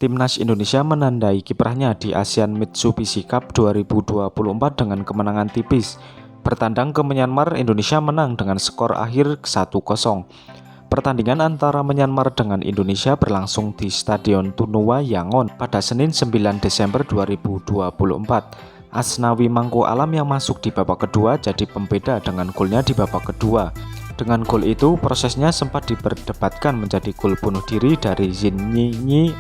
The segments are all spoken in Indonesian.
Timnas Indonesia menandai kiprahnya di Asian Mitsubishi Cup 2024 dengan kemenangan tipis. Bertandang ke Myanmar, Indonesia menang dengan skor akhir 1-0. Pertandingan antara Myanmar dengan Indonesia berlangsung di Stadion Tunua Yangon pada Senin 9 Desember 2024. Asnawi Mangku Alam yang masuk di babak kedua jadi pembeda dengan golnya di babak kedua. Dengan gol itu, prosesnya sempat diperdebatkan menjadi gol bunuh diri dari Zin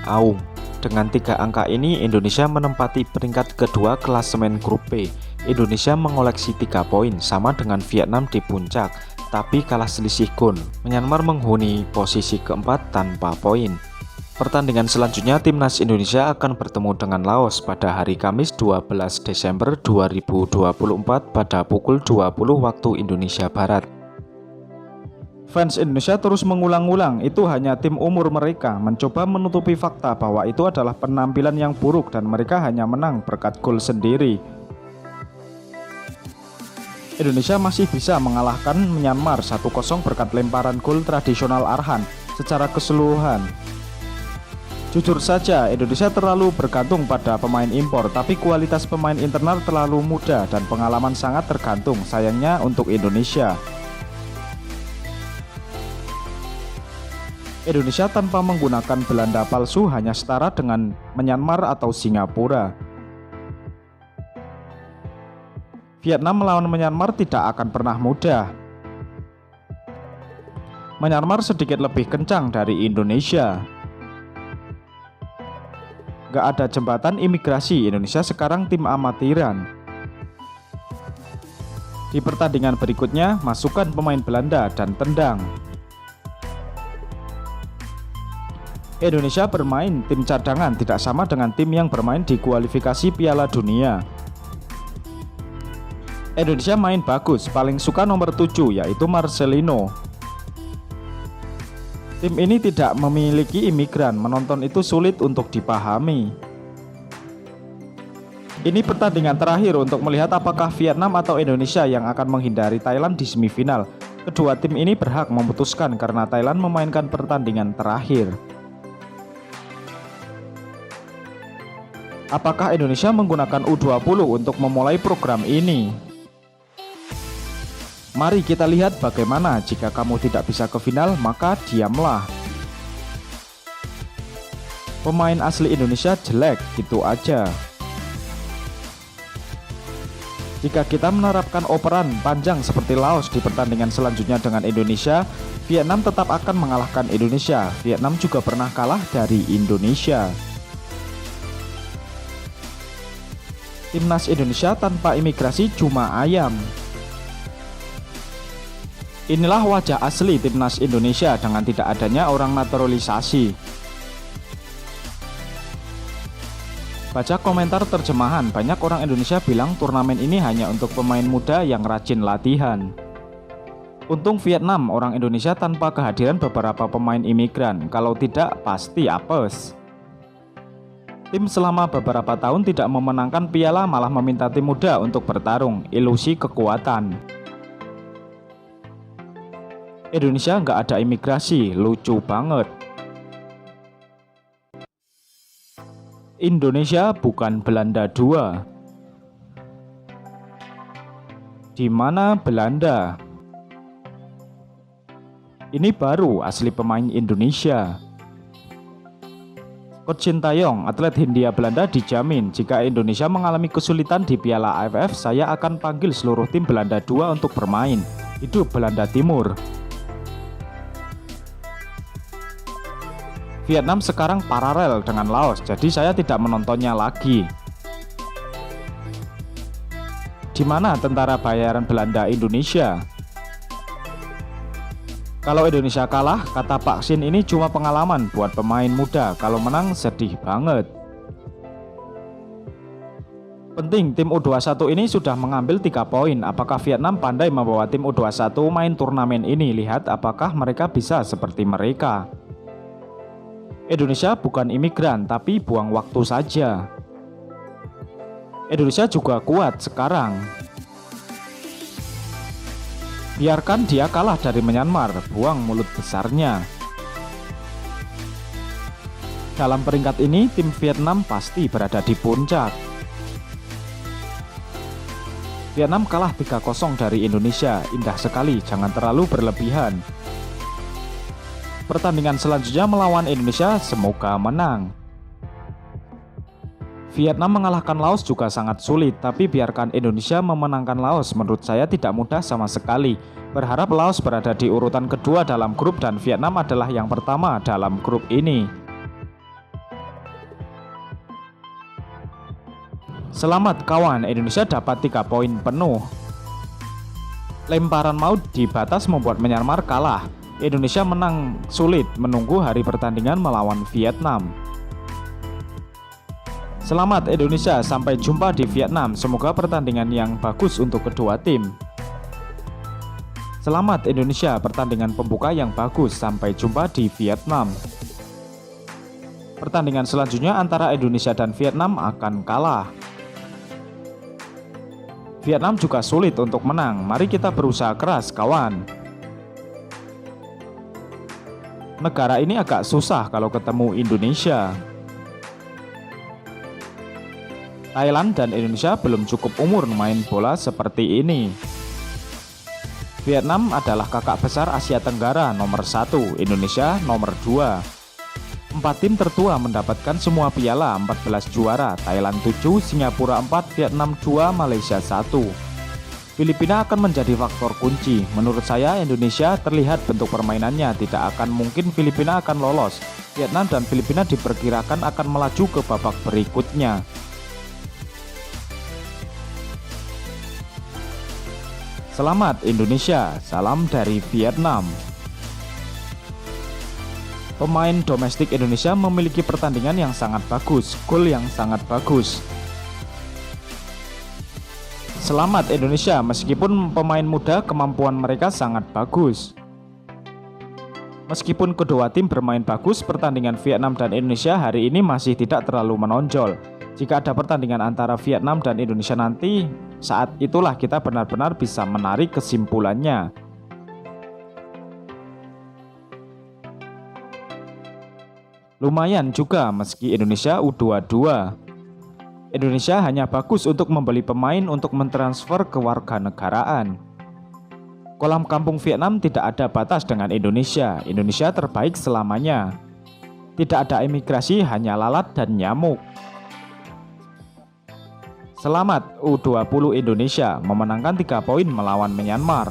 Aung. Dengan 3 angka ini, Indonesia menempati peringkat kedua klasemen grup B. Indonesia mengoleksi 3 poin, sama dengan Vietnam di puncak, tapi kalah selisih gol. Myanmar menghuni posisi keempat tanpa poin. Pertandingan selanjutnya, Timnas Indonesia akan bertemu dengan Laos pada hari Kamis 12 Desember 2024 pada pukul 20 waktu Indonesia Barat. Fans Indonesia terus mengulang-ulang itu hanya tim umur mereka, mencoba menutupi fakta bahwa itu adalah penampilan yang buruk dan mereka hanya menang berkat gol sendiri. Indonesia masih bisa mengalahkan Myanmar 1-0 berkat lemparan gol tradisional Arhan secara keseluruhan. Jujur saja, Indonesia terlalu bergantung pada pemain impor, tapi kualitas pemain internal terlalu muda dan pengalaman sangat tergantung, sayangnya untuk Indonesia. Indonesia tanpa menggunakan Belanda palsu hanya setara dengan Myanmar atau Singapura. Vietnam melawan Myanmar tidak akan pernah mudah. Myanmar sedikit lebih kencang dari Indonesia. Gak ada jembatan imigrasi, Indonesia sekarang tim amatiran. Di pertandingan berikutnya, masukkan pemain Belanda dan tendang. Indonesia bermain tim cadangan tidak sama dengan tim yang bermain di kualifikasi Piala Dunia. Indonesia main bagus, paling suka nomor 7 yaitu Marcelino. Tim ini tidak memiliki imigran, menonton itu sulit untuk dipahami. Ini pertandingan terakhir untuk melihat apakah Vietnam atau Indonesia yang akan menghindari Thailand di semifinal. Kedua tim ini berhak memutuskan karena Thailand memainkan pertandingan terakhir. Apakah Indonesia menggunakan U20 untuk memulai program ini? Mari kita lihat bagaimana. Jika kamu tidak bisa ke final, maka diamlah. Pemain asli Indonesia jelek, gitu aja. Jika kita menerapkan operan panjang seperti Laos di pertandingan selanjutnya dengan Indonesia, Vietnam tetap akan mengalahkan Indonesia. Vietnam juga pernah kalah dari Indonesia. Timnas Indonesia tanpa imigrasi cuma ayam. Inilah wajah asli Timnas Indonesia dengan tidak adanya orang naturalisasi. Baca komentar terjemahan, banyak orang Indonesia bilang turnamen ini hanya untuk pemain muda yang rajin latihan. Untung Vietnam orang Indonesia tanpa kehadiran beberapa pemain imigran, kalau tidak pasti apes. Tim selama beberapa tahun tidak memenangkan piala malah meminta tim muda untuk bertarung, ilusi kekuatan. Indonesia nggak ada imigrasi, lucu banget. Indonesia bukan Belanda 2. Di mana Belanda? Ini baru asli pemain Indonesia. Coach Shin Taeyong, atlet Hindia Belanda, dijamin jika Indonesia mengalami kesulitan di Piala AFF, saya akan panggil seluruh tim Belanda 2 untuk bermain. Hidup Belanda Timur. Vietnam sekarang paralel dengan Laos, jadi saya tidak menontonnya lagi. Di mana tentara bayaran Belanda Indonesia? Kalau Indonesia kalah, kata Pak Shin, ini cuma pengalaman buat pemain muda. Kalau menang sedih banget. Penting, tim U21 ini sudah mengambil 3 poin. Apakah Vietnam pandai membawa tim U21 main turnamen ini? Lihat apakah mereka bisa seperti mereka. Indonesia bukan imigran, tapi buang waktu saja. Indonesia juga kuat sekarang. Biarkan dia kalah dari Myanmar, buang mulut besarnya. Dalam peringkat ini, tim Vietnam pasti berada di puncak. Vietnam kalah 3-0 dari Indonesia, indah sekali, jangan terlalu berlebihan. Pertandingan selanjutnya melawan Indonesia, semoga menang. Vietnam mengalahkan Laos juga sangat sulit, tapi biarkan Indonesia memenangkan Laos menurut saya tidak mudah sama sekali. Berharap Laos berada di urutan kedua dalam grup dan Vietnam adalah yang pertama dalam grup ini. Selamat kawan, Indonesia dapat 3 poin penuh. Lemparan maut di batas membuat Myanmar kalah. Indonesia menang sulit menunggu hari pertandingan melawan Vietnam. Selamat Indonesia, sampai jumpa di Vietnam. Semoga pertandingan yang bagus untuk kedua tim. Selamat Indonesia, pertandingan pembuka yang bagus. Sampai jumpa di Vietnam. Pertandingan selanjutnya antara Indonesia dan Vietnam akan kalah. Vietnam juga sulit untuk menang. Mari kita berusaha keras, kawan. Negara ini agak susah kalau ketemu Indonesia. Thailand dan Indonesia belum cukup umur main bola seperti ini. Vietnam adalah kakak besar Asia Tenggara nomor 1, Indonesia nomor 2. 4 tim tertua mendapatkan semua piala, 14 juara, Thailand 7, Singapura 4, Vietnam 2, Malaysia 1. Filipina akan menjadi faktor kunci. Menurut saya Indonesia terlihat bentuk permainannya tidak akan mungkin Filipina akan lolos. Vietnam dan Filipina diperkirakan akan melaju ke babak berikutnya. Selamat Indonesia, salam dari Vietnam. Pemain domestik Indonesia memiliki pertandingan yang sangat bagus, gol yang sangat bagus. Selamat Indonesia, meskipun pemain muda kemampuan mereka sangat bagus. Meskipun kedua tim bermain bagus, pertandingan Vietnam dan Indonesia hari ini masih tidak terlalu menonjol. Jika ada pertandingan antara Vietnam dan Indonesia nanti, saat itulah kita benar-benar bisa menarik kesimpulannya. Lumayan juga meski Indonesia U22. Indonesia hanya bagus untuk membeli pemain untuk mentransfer ke warganegaraan. Kolam kampung Vietnam tidak ada batas dengan Indonesia. Indonesia terbaik selamanya. Tidak ada imigrasi, hanya lalat dan nyamuk. Selamat U20 Indonesia memenangkan 3 poin melawan Myanmar.